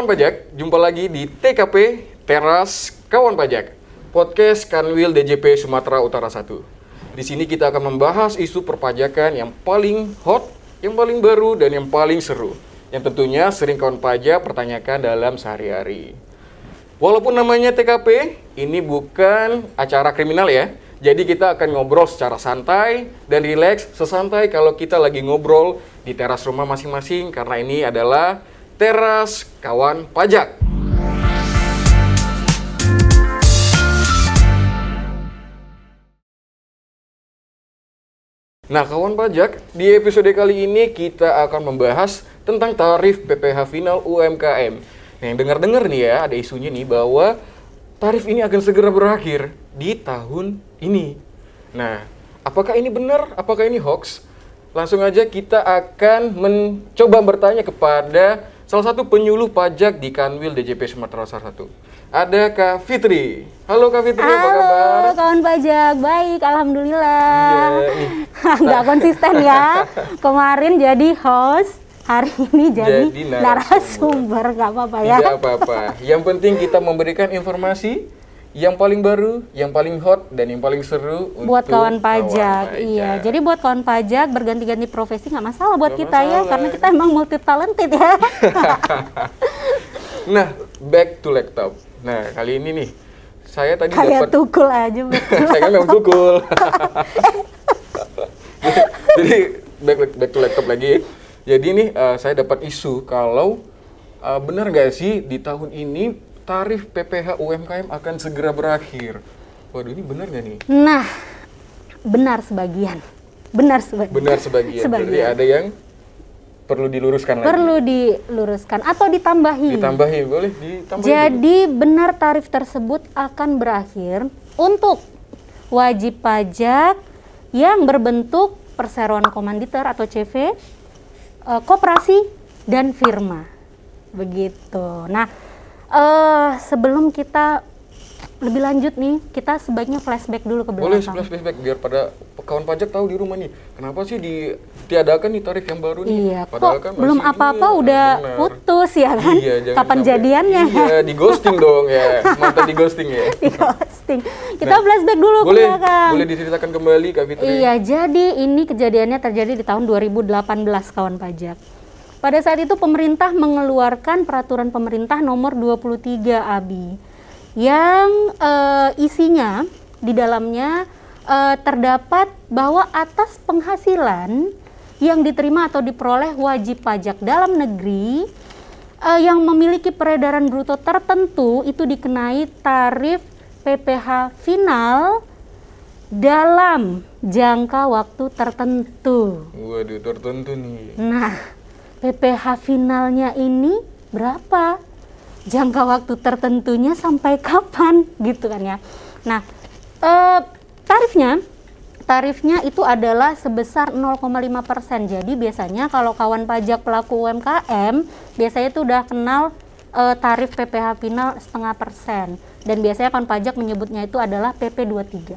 Kawan pajak, jumpa lagi di TKP Teras Kawan Pajak, podcast Kanwil DJP Sumatera Utara 1. Di sini kita akan membahas isu perpajakan yang paling hot, yang paling baru, dan yang paling seru. Yang tentunya sering kawan pajak pertanyakan dalam sehari-hari. Walaupun namanya TKP, ini bukan acara kriminal ya. Jadi kita akan ngobrol secara santai dan rileks, sesantai kalau kita lagi ngobrol di teras rumah masing-masing, karena ini adalah Teras Kawan Pajak. Nah, kawan pajak, di episode kali ini kita akan membahas tentang tarif PPh final UMKM. Nah, yang dengar-dengar nih ya, ada isunya nih bahwa tarif ini akan segera berakhir di tahun ini. Nah, apakah ini benar? Apakah ini hoax? Langsung aja kita akan mencoba bertanya kepada salah satu penyuluh pajak di Kanwil DJP Sumatera Utara 1. Ada Kak Fitri. Halo Kak Fitri, apa kabar? Halo kawan pajak, baik, alhamdulillah. Nggak konsisten ya. Kemarin jadi host, hari ini jadi narasumber, nggak apa-apa ya. Tidak apa-apa. Yang penting kita memberikan informasi yang paling baru, yang paling hot, dan yang paling seru buat kawan pajak. Iya, jadi buat kawan pajak berganti-ganti profesi nggak masalah buat kita ya, karena kita emang multi talented ya. Nah, back to laptop. Nah, kali ini nih, saya tadi kayak tukul aja. Saya kan memang tukul. Jadi back to laptop lagi. Jadi nih saya dapat isu kalau benar nggak sih di tahun ini tarif PPh UMKM akan segera berakhir. Waduh, ini benar nggak nih? Nah, benar sebagian. Benar sebagian. Berarti ada yang perlu diluruskan lagi. Perlu diluruskan atau ditambahi. Boleh ditambahi. Jadi benar tarif tersebut akan berakhir untuk wajib pajak yang berbentuk perseroan komanditer atau CV, koperasi dan firma. Begitu. Nah, sebelum kita lebih lanjut nih, kita sebaiknya flashback dulu ke belakang. Boleh flashback biar pada kawan pajak tahu di rumah nih, kenapa sih ditiadakan nih tarif yang baru nih? Iya, padahal kan belum apa-apa udah putus ya kan? Iya, kapan jadiannya? Iya, di ghosting dong ya, mantan di ghosting ya. Di ghosting. Kita flashback dulu ke belakang. Boleh diceritakan kembali Kak Fitri? Iya, jadi ini kejadiannya terjadi di tahun 2018 kawan pajak. Pada saat itu pemerintah mengeluarkan peraturan pemerintah nomor 23 ABI yang isinya di dalamnya terdapat bahwa atas penghasilan yang diterima atau diperoleh wajib pajak dalam negeri yang memiliki peredaran bruto tertentu itu dikenai tarif PPh final dalam jangka waktu tertentu. Waduh, tertentu nih. Nah, PPh finalnya ini berapa? Jangka waktu tertentunya sampai kapan gitu kan ya. Nah, tarifnya itu adalah sebesar 0,5%. Jadi biasanya kalau kawan pajak pelaku UMKM biasanya itu udah kenal tarif PPh final 0,5%, dan biasanya kawan pajak menyebutnya itu adalah PP 23.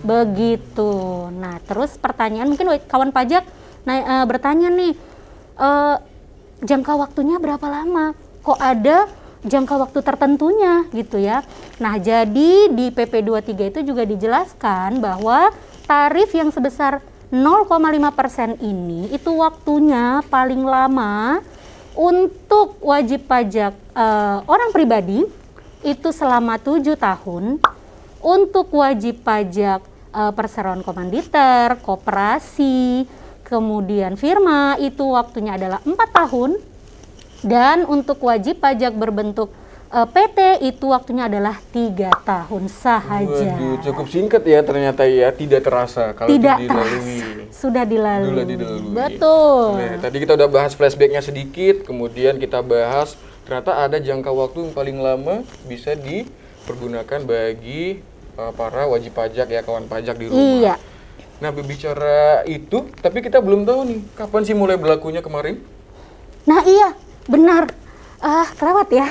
Begitu. Nah, terus pertanyaan mungkin kawan pajak bertanya nih, jangka waktunya berapa lama? Kok ada jangka waktu tertentunya gitu ya. Nah, jadi di PP 23 itu juga dijelaskan bahwa tarif yang sebesar 0,5% ini itu waktunya paling lama untuk wajib pajak orang pribadi itu selama 7 tahun, untuk wajib pajak perseroan komanditer, koperasi, kemudian firma itu waktunya adalah 4 tahun. Dan untuk wajib pajak berbentuk PT itu waktunya adalah 3 tahun sahaja. Waduh, cukup singkat ya ternyata ya, tidak terasa kalau tidak dilalui. Sudah dilalui. Betul. Nah, tadi kita udah bahas flashbacknya sedikit, kemudian kita bahas ternyata ada jangka waktu yang paling lama bisa dipergunakan bagi para wajib pajak ya, kawan pajak di rumah. Iya. Nah, berbicara itu, tapi kita belum tahu nih kapan sih mulai berlakunya kemarin. Nah iya, benar. Kelewat ya.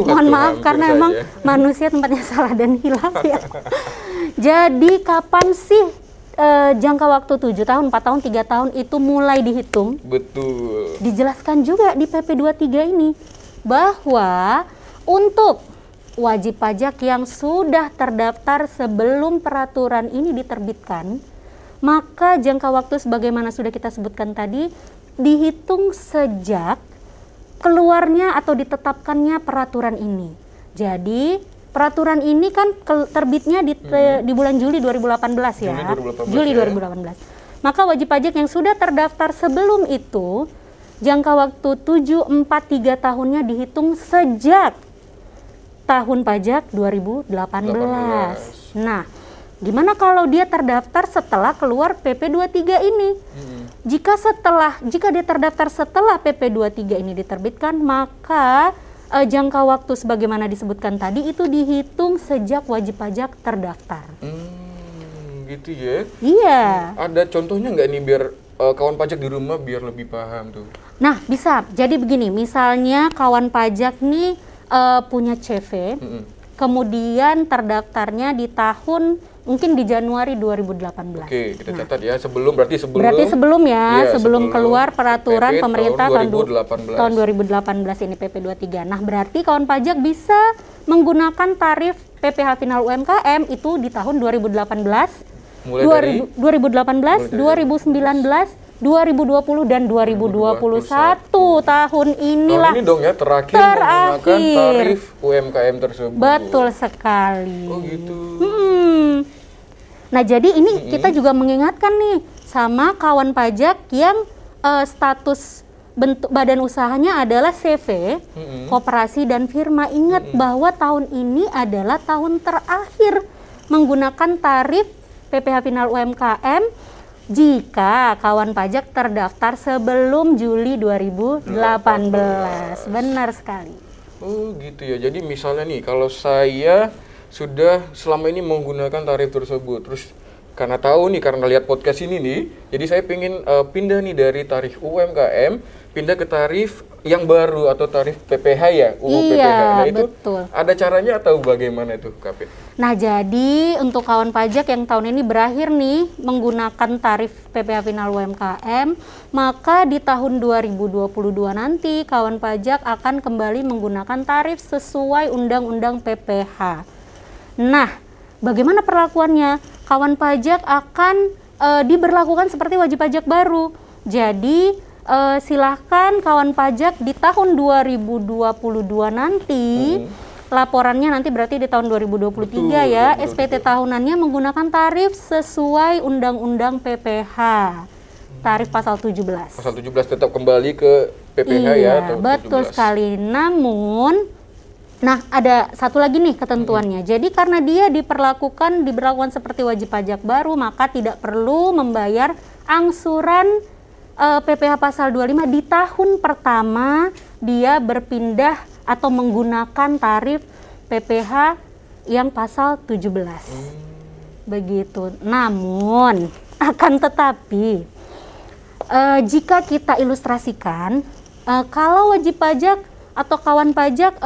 Mohon maaf karena emang manusia tempatnya salah dan hilaf ya. Jadi kapan sih jangka waktu 7 tahun, 4 tahun, 3 tahun itu mulai dihitung? Betul. Dijelaskan juga di PP 23 ini. bahwa untuk wajib pajak yang sudah terdaftar sebelum peraturan ini diterbitkan, maka jangka waktu sebagaimana sudah kita sebutkan tadi dihitung sejak keluarnya atau ditetapkannya peraturan ini. Jadi peraturan ini kan terbitnya di bulan Juli 2018 ya. Juli 2018. Maka wajib pajak yang sudah terdaftar sebelum itu jangka waktu 743 tahunnya dihitung sejak tahun pajak 2018. Nah, gimana kalau dia terdaftar setelah keluar PP 23 ini? Jika dia terdaftar setelah PP 23 ini diterbitkan, maka jangka waktu sebagaimana disebutkan tadi itu dihitung sejak wajib pajak terdaftar. Gitu ya? Iya. Ada contohnya nggak nih biar kawan pajak di rumah biar lebih paham tuh? Nah, bisa. Jadi begini, misalnya kawan pajak nih punya CV, kemudian terdaftarnya di tahun mungkin di Januari 2018. Oke, kita catat ya, sebelum keluar peraturan PP pemerintah tahun 2018 ini PP 23. Nah, berarti kawan pajak bisa menggunakan tarif PPh final UMKM itu di tahun 2018, 2019, 2020 dan 2021 tahun inilah. Tahun ini dong ya terakhir menggunakan tarif UMKM tersebut. Betul sekali. Oh gitu. Nah, jadi ini kita juga mengingatkan nih sama kawan pajak yang status bentuk badan usahanya adalah CV, koperasi dan firma. Ingat bahwa tahun ini adalah tahun terakhir menggunakan tarif PPh final UMKM jika kawan pajak terdaftar sebelum Juli 2018. Benar sekali. Oh gitu ya. Jadi misalnya nih kalau saya sudah selama ini menggunakan tarif tersebut, terus karena lihat podcast ini nih, jadi saya pengen pindah nih dari tarif UMKM pindah ke tarif yang baru atau tarif PPh ya, UU iya, PPh. Nah itu betul. Ada caranya atau bagaimana itu, Kapit? Nah, jadi untuk kawan pajak yang tahun ini berakhir nih menggunakan tarif PPh final UMKM, maka di tahun 2022 nanti kawan pajak akan kembali menggunakan tarif sesuai Undang-Undang PPh. Nah, bagaimana perlakuannya? Kawan pajak akan diberlakukan seperti wajib pajak baru. Jadi silahkan kawan pajak di tahun 2022 nanti laporannya nanti berarti di tahun 2023 ya, SPT tahunannya menggunakan tarif sesuai Undang-Undang PPh. Tarif pasal 17. Pasal 17 tetap kembali ke PPh ya. Atau betul 17. sekali. Namun ada satu lagi nih ketentuannya. Jadi karena dia diberlakukan seperti wajib pajak baru, maka tidak perlu membayar angsuran PPh pasal 25 di tahun pertama dia berpindah atau menggunakan tarif PPh yang pasal 17. Begitu. Namun akan tetapi jika kita ilustrasikan kalau wajib pajak atau kawan pajak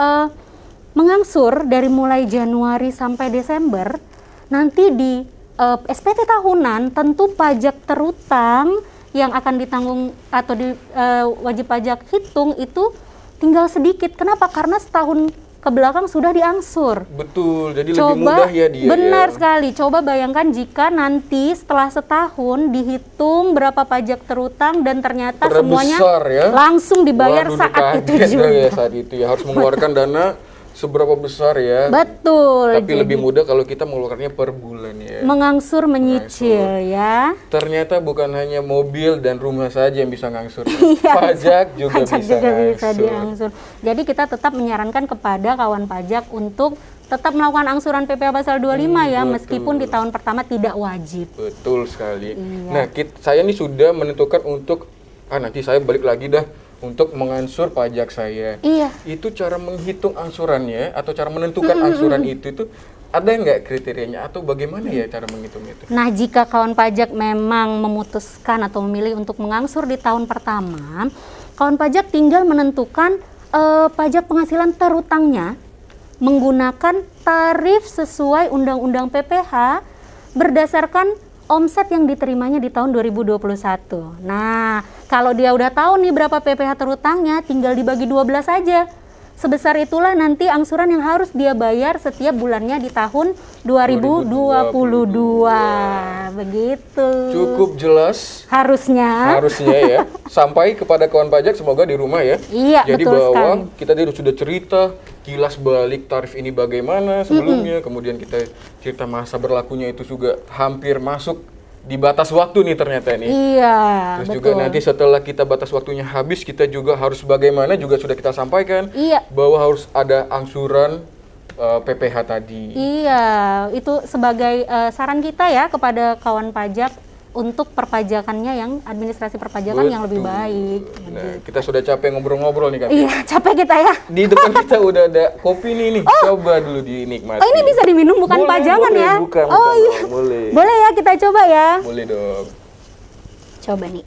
mengangsur dari mulai Januari sampai Desember, nanti di SPT tahunan tentu pajak terutang yang akan ditanggung atau wajib pajak hitung itu tinggal sedikit. Kenapa? Karena setahun ke belakang sudah diangsur. Betul, jadi lebih mudah ya dia. Benar sekali. Coba bayangkan jika nanti setelah setahun dihitung berapa pajak terutang dan ternyata semuanya langsung dibayar saat itu juga. Ya, saat itu ya harus mengeluarkan dana seberapa besar ya. Betul. Tapi lebih mudah kalau kita mengeluarkannya per bulan ya. Menyicil ya. Ternyata bukan hanya mobil dan rumah saja yang bisa ngangsur. Iya, pajak juga bisa diangsur. Jadi kita tetap menyarankan kepada kawan pajak untuk tetap melakukan angsuran PPh pasal 25 ya, betul. Meskipun di tahun pertama tidak wajib. Betul sekali. Iya. Nah, saya ini sudah menentukan untuk nanti saya balik lagi dah untuk mengansur pajak saya. Iya. Itu cara menghitung angsurannya atau cara menentukan angsuran itu ada nggak kriterianya atau bagaimana ya cara menghitung itu? Nah, jika kawan pajak memang memutuskan atau memilih untuk mengangsur di tahun pertama, kawan pajak tinggal menentukan pajak penghasilan terutangnya menggunakan tarif sesuai Undang-Undang PPh berdasarkan omset yang diterimanya di tahun 2021. Nah, kalau dia udah tahu nih berapa PPh terutangnya, tinggal dibagi 12 saja. sebesar itulah nanti angsuran yang harus dia bayar setiap bulannya di tahun 2022. Begitu. Cukup jelas. Harusnya Ya. Sampai kepada kawan pajak semoga di rumah ya. Iya, Jadi betul bahwa sekali. kita tadi sudah cerita kilas balik tarif ini bagaimana sebelumnya, kemudian kita cerita masa berlakunya itu juga hampir masuk di batas waktu nih ternyata nih. Iya, Terus betul. juga nanti setelah kita batas waktunya habis, kita juga harus bagaimana juga sudah kita sampaikan Iya. bahwa harus ada angsuran PPH tadi. Iya, itu sebagai saran kita ya kepada kawan pajak untuk perpajakannya yang administrasi perpajakan yang lebih Betul. baik. Nah, kita sudah capek ngobrol-ngobrol nih Kak. Iya, capek kita ya. Di depan kita udah ada kopi nih. Coba dulu dinikmati. Oh, ini bisa diminum bukan Boleh, pajangan boleh, ya? bukan, oh iya. dong, boleh. Boleh ya, kita coba ya. Boleh dong. Coba nih.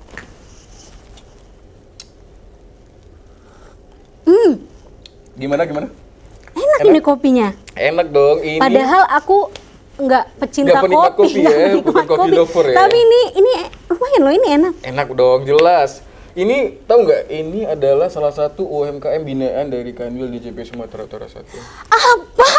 Gimana? Enak ini kopinya. Enak dong ini. Padahal aku nggak pecinta Nggak penikmat kopi ya, nggak bukan penikmat kopi lover ya. Tapi ini lumayan loh, ini enak. Enak dong, jelas. Ini tahu nggak? Ini adalah salah satu UMKM binaan dari Kanwil DJP Sumatera Utara 1. Apa?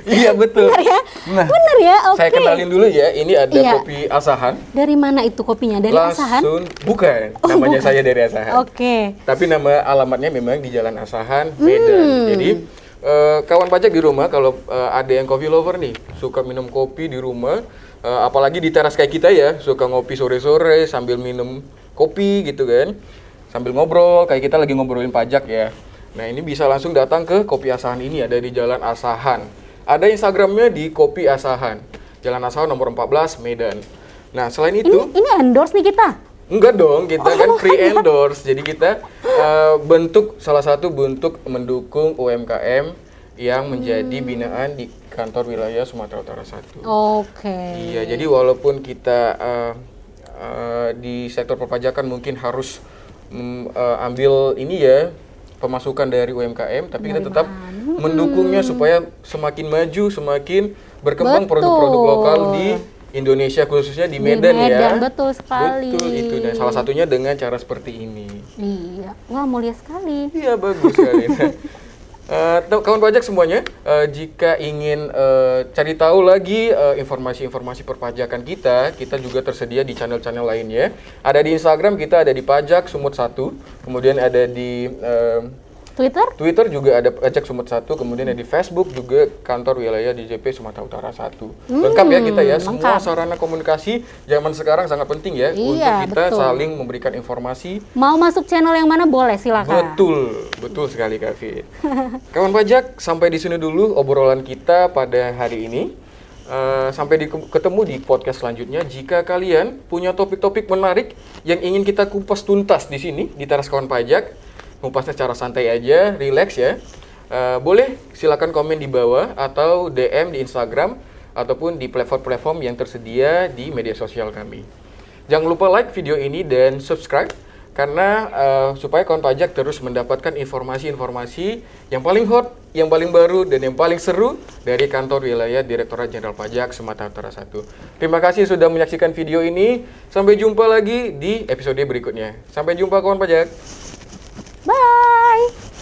Iya betul. Bener ya? Nah, Bener ya? Oke. saya kenalin dulu ya. Ini ada Iya. kopi Asahan. Dari mana itu kopinya? Dari Asahan? Langsung bukan. Oh, Namanya bukan. saya dari Asahan. Oke. Tapi nama alamatnya memang di Jalan Asahan, Medan. Jadi kawan pajak di rumah kalau ada yang coffee lover nih, suka minum kopi di rumah, apalagi di teras kayak kita ya, suka ngopi sore-sore sambil minum kopi gitu kan, sambil ngobrol kayak kita lagi ngobrolin pajak ya. Nah ini bisa langsung datang ke Kopi Asahan ini, ada di Jalan Asahan. Ada Instagramnya di Kopi Asahan, Jalan Asahan nomor 14 Medan. Nah selain itu Ini endorse nih kita. enggak dong, kita kan free endorse. Jadi kita salah satu bentuk mendukung UMKM yang menjadi binaan di kantor wilayah Sumatera Utara 1. Oke. Iya, jadi walaupun kita di sektor perpajakan mungkin harus ambil ini ya pemasukan dari UMKM, tapi kita tetap mendukungnya supaya semakin maju, semakin berkembang Betul. produk-produk lokal di Indonesia, khususnya di Medan, ya. Betul sekali. Betul itu. Dan salah satunya dengan cara seperti ini. Iya. Wah, mulia sekali. Iya, bagus sekali. Kawan pajak semuanya, jika ingin cari tahu lagi informasi-informasi perpajakan kita juga tersedia di channel-channel lainnya. Ada di Instagram, kita ada di Pajak Sumut 1, kemudian ada di Twitter juga ada Pajak Sumut 1, kemudian ada di Facebook juga kantor wilayah DJP Sumatera Utara 1. Lengkap ya kita ya, semua sarana komunikasi zaman sekarang sangat penting ya, Iya, untuk kita betul. saling memberikan informasi. Mau masuk channel yang mana boleh, silakan. Betul sekali Kak Fit. Kawan pajak, sampai di sini dulu obrolan kita pada hari ini. Sampai ketemu di podcast selanjutnya. Jika kalian punya topik-topik menarik yang ingin kita kupas tuntas di sini di Teras Kawan Pajak, ngupasnya secara santai aja, relax ya. Boleh silakan komen di bawah atau DM di Instagram ataupun di platform-platform yang tersedia di media sosial kami. Jangan lupa like video ini dan subscribe karena supaya kawan pajak terus mendapatkan informasi-informasi yang paling hot, yang paling baru, dan yang paling seru dari kantor wilayah Direktorat Jenderal Pajak Sumatera Utara 1. Terima kasih sudah menyaksikan video ini. Sampai jumpa lagi di episode berikutnya. Sampai jumpa kawan pajak. Bye.